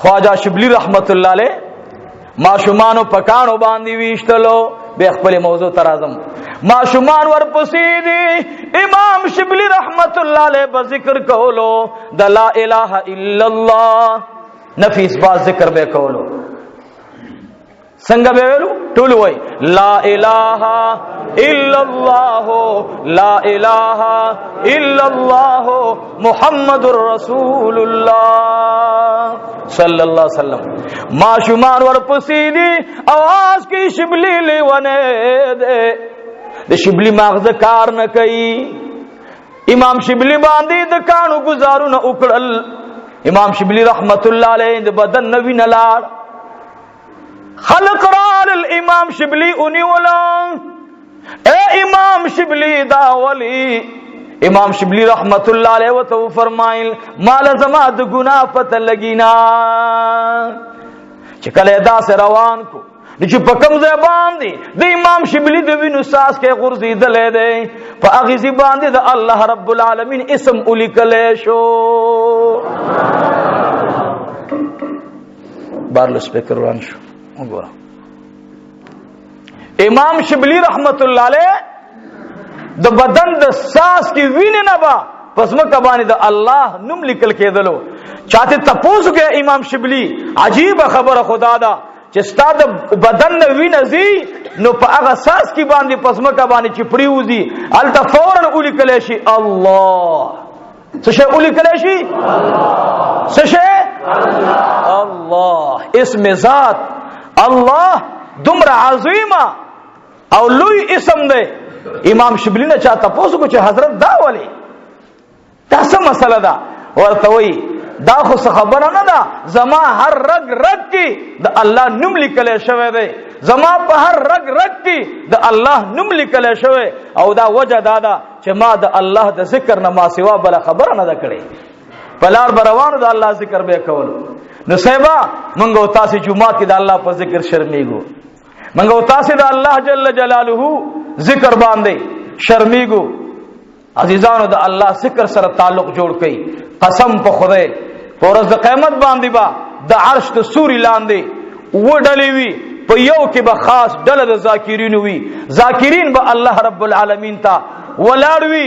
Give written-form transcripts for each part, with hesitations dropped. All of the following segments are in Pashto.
خواجہ شبلی رحمت اللہ علیہ ماشومانو پکانو باندې ویشتلو به خپل موضوع ترازم ماشومان ورپسې دي امام شبلی رحمت الله علیه په ذکر کولو د لا اله الا الله نفي اثبات ذکر به کولو څنګه به ویلو ټول وای لا اله الا الله لا اله الا الله محمد رسول الله صلی الله علیه وسلم ماشومان ورپسې دي आवाज کی شبلی لیونه ده د شبلی مغز کار نه کوي امام شبلی باندې د کانو گزارونه وکړل امام شبلی رحمت الله علیه د بدن نوی نلار خلق رال الامام شبلی اونیولا اے امام شبلی دا ولی امام شبلی رحمت اللہ علیہ وتو فرمائل مال زما د گناہ پتہ لگینا چکلے دا سے روان کو چې په کوم ځای باندې د امام شبلی د وینو ساس کې غورځیدلې ده په هغه ځای باندې د الله رب العالمین اسم ولیکل شو بارلو سپیکر روان شو وګوره امام شبلی رحمت الله علیه د بدن د ساس کی وینې نه با پس مکه باندې د الله نوم لیکل کېدلو چاته تپوس کې امام شبلی عجیب خبره خدا دا چې ستاد بدن نه وینې زی نو په هغه ساس کی باندې پس مکه باندې چپړی وزي الته فورن ولیکل شي الله څه شي ولیکل شي الله څه شي الله اسم ذات الله دمر عظیمه او لوی اسم ده امام شبلی نه چاته پوسو کو چې حضرت دا ولی دا څه مسله ده ورته وی دا خو خبره نه ده زما هر رگ رگ کې د الله نوم لیکل شوی دی زما په هر رگ رگ کې د الله نوم لیکل شوی او دا وجه دا ده چې ما د الله د ذکر نه ما سوا بل خبره نه ده کړې بلار بروانو د الله ذکر به کول نو سیبا منګو تاسو جمعه کې د الله په ذکر شرمېګو منګو تاسو د الله جل جلاله ذکر باندې شرمېګو عزیزانو د الله ذکر سره تعلق جوړ کړئ قسم په خدای ورځ د قیامت باندې با د عرش د سوري لاندې وډلې وي په یو کې به خاص ډله د ذاکرین وي ذاکرین به الله رب العالمین ته ولاړ وي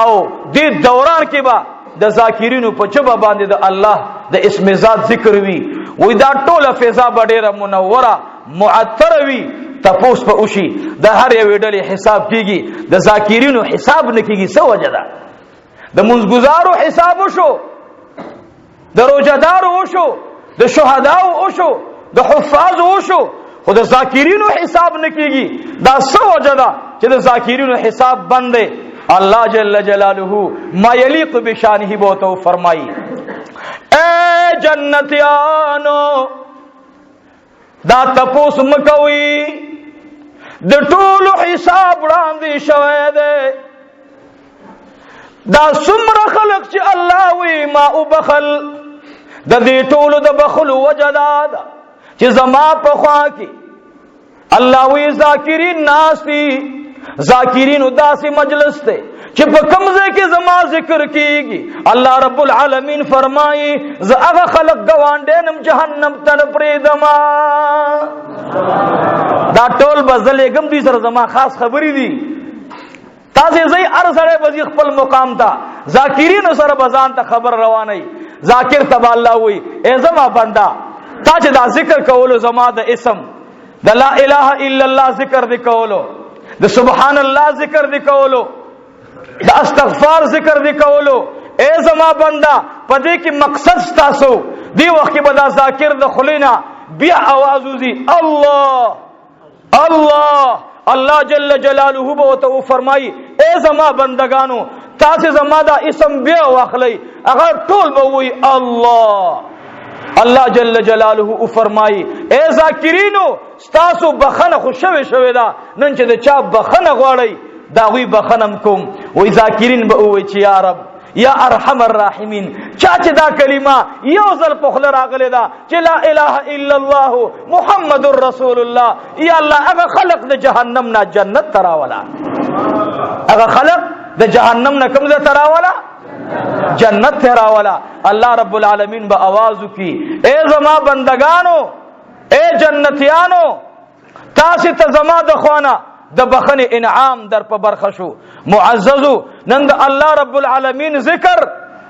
او دې دوران کې به د ذاکرینو په چبه باندې د الله د اسم ذات ذکر وي وې دا ټوله فضا به ډېره منوره معطر وي تپوس په اوشي د هر یو ډلې حساب کیږي د ذاکرینو حساب نه کیږي څه وجه ده د منځګزارو حساب وشو د روزدارو وشو د شهداو وشو د حفاظ وشو خو د ذاکرینو حساب نه کیږي دا څه وجه ده چې د ذاکرینو حساب بندې اللہ جل جلالہ ما یلیق بشانہ بہتو فرمائی اے جنتیانو دا تپوس مکوی د ټولو حساب وړاندې شوی دی دا څومره خلق چې الله وی ما وبخل د دې ټولو د بخل وجه دا ده چې زما په خوا کې الله وی ذاکرین ناس دي ذاکرین داسې مجلس ته چې په کوم ځای کې زما ذکر کیږي الله رب العالمین فرمایي ز هغه خلق ګوانډینم جهنم ته پرېدما دا ټول بزلېګم دي سره زما خاص خبرې دي تاسو زئی ار سره وزي خپل مقام ته ذاکرین سره بزان ته خبر رواني ذاکر تبا الله وي ای زما بندا تا چې دا ذکر کولو زما د اسم د لا اله الا الله ذکر دی کولو د سبحان الله ذکر دی کولو د استغفار ذکر دی کولو اے زما بندا پدې کې مقصد تاسو دی وخت کې بدا ذاکر د خلینا بیا आवाज وزي الله الله الله جل جلاله بو تو فرمای اے زما بندگانو تاسو زما دا اسم بیا واخلئ اگر ټول به وي الله الله جل جلاله فرمای اے ذاکرینو تاسو بخنه خوشوي شوي دا نن چې د چا بخنه غواړي دا وی بخنم کوم وی ذاکرین به وی چې یا رب یا ارحم الراحمین چا چې دا کلمه یو ځل په خله راغله دا چې لا اله الا الله محمد رسول الله یا الله هغه خلق د جهنم نه جنت تراولا هغه خلق د جهنم نه کوم ځای تراولا جنت تیرا والا. اللہ رب العالمین با آوازو کی اے زما بندگانو اے جنتیانو تاسی تزما دخوانا د بخن انعام در په برخشو معززو نن د الله رب العالمین ذکر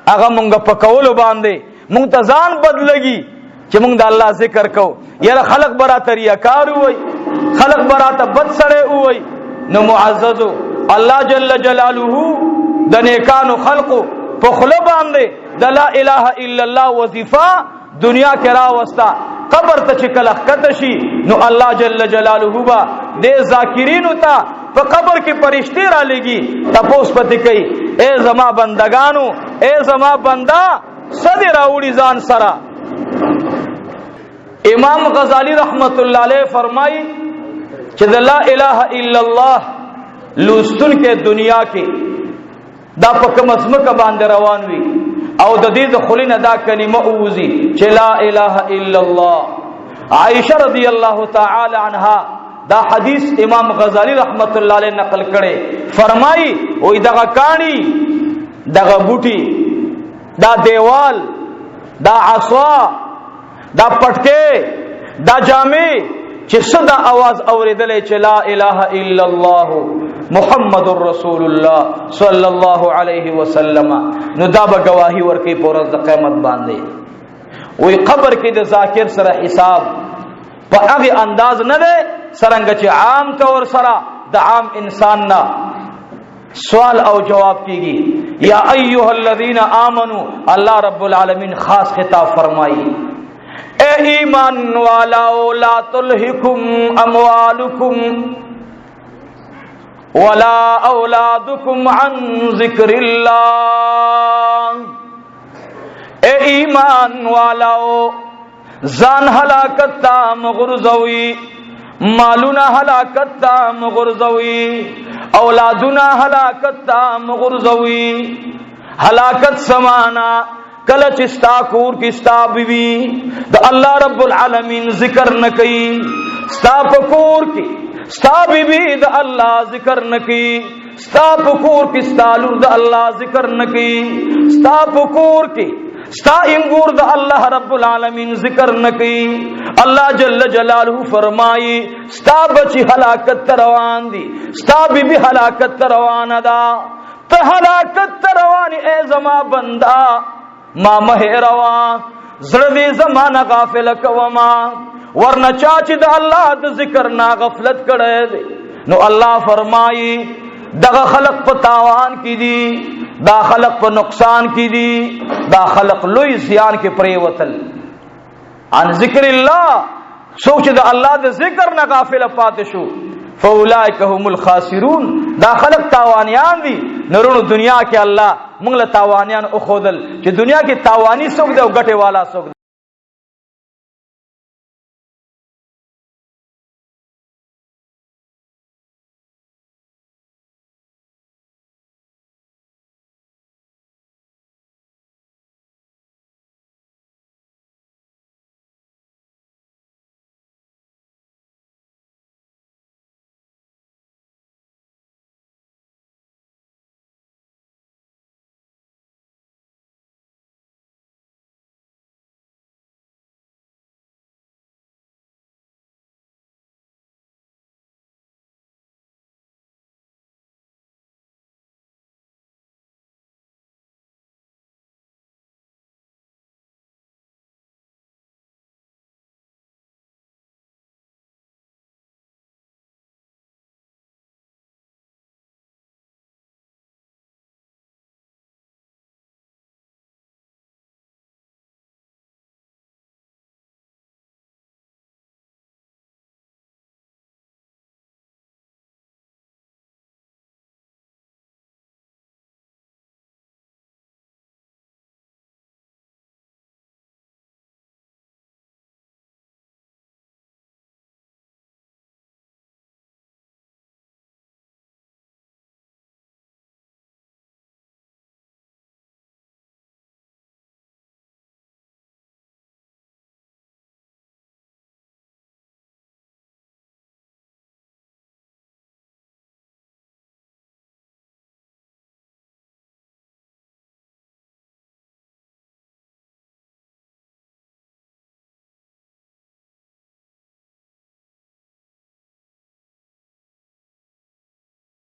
هغه مونږ په کولو باندې مونږ ته ځان بدلږي چې مونږ د الله ذکر کو. یره خلق برا طریقار وای خلق برا ته بد سره وای. نو معززو الله جل جلاله د نیکانو خلقو په خله باندې د لا اله الا الله وظیفه دنیا کې را وستا. قبر ته چې کله کته شي نو الله جل جلاله با د ذاکرینو ته په قبر کې فرشتي را لګي تپوس پته کوي اے زما بندگانو اے زما بندا صد راوړي ځان سره. امام غزالی رحمت الله علیه فرمایي چې د لا اله الا الله لوستون کې دنیا کې دا په کوم اسمه باندې روان وي او د دې د خلینو دا کلمه اوزي چې لا اله الا الله. عائشہ رضی الله تعالی عنها دا حدیث امام غزالی رحمت الله علیه نقل کړي. فرمایي وې دغه کانی دغه بوټي دا دیوال دا عصا دا پټکي دا جامې چې صدا आवाज اوریدلې چې لا اله الا الله محمد رسول الله صلی الله علیه وسلم نو دا به گواہی ورکي په ورځ د قیامت باندې. وی قبر کې د ذاکر سره حساب په هغه انداز نه ده څنګه چې عام طور سره د عام انسان نه سوال او جواب کیږي. یا ایها الذین آمنو الله رب العالمین خاص خطاب فرمایي اے ایمان والاو لا تلہکم اموالکم ولا اولادکم عن ذکر اللہ. اے ایمان والاو زان ہلاکت تا مغرزوی مالونا ہلاکت تا مغرزوی اولادنا ہلاکت تا مغرزوی. ہلاکت سمانا کله چې ستا کور کې ستا بیوی د الله رب العالمین ذکر نه کوي ستا په کور کې ستا بیوی د الله ذکر نه کوي ستا په کور کې ستا لور د الله ذکر نه کوي ستا په کور کې ستا انګور د الله رب العالمین ذکر نه کوي. الله جل جلاله فرمایي ستا بچی هلاکت روان دي ستا بیبی هلاکت روانه ده ته هلاکت روان اے زما بندا ما مهروا زړه دې زمانہ غافل کوما ورنه چا چې د الله د ذکر نا غفلت کړي نو الله فرمایي دغه خلق په تاوان کې دي دا خلق په نقصان کې دي دا خلق لوی زیان کې پرې وتل. عن ذکر الله سوچ د الله د ذکر نا غافل پاتې شو فاولئک هم الخاسرون دا خلق تاوانیان دي. نورونو دنیا کې الله موږ له تاوانیان او خودل چې دنیا کې تاوانی څوک دی او ګټه والا څوک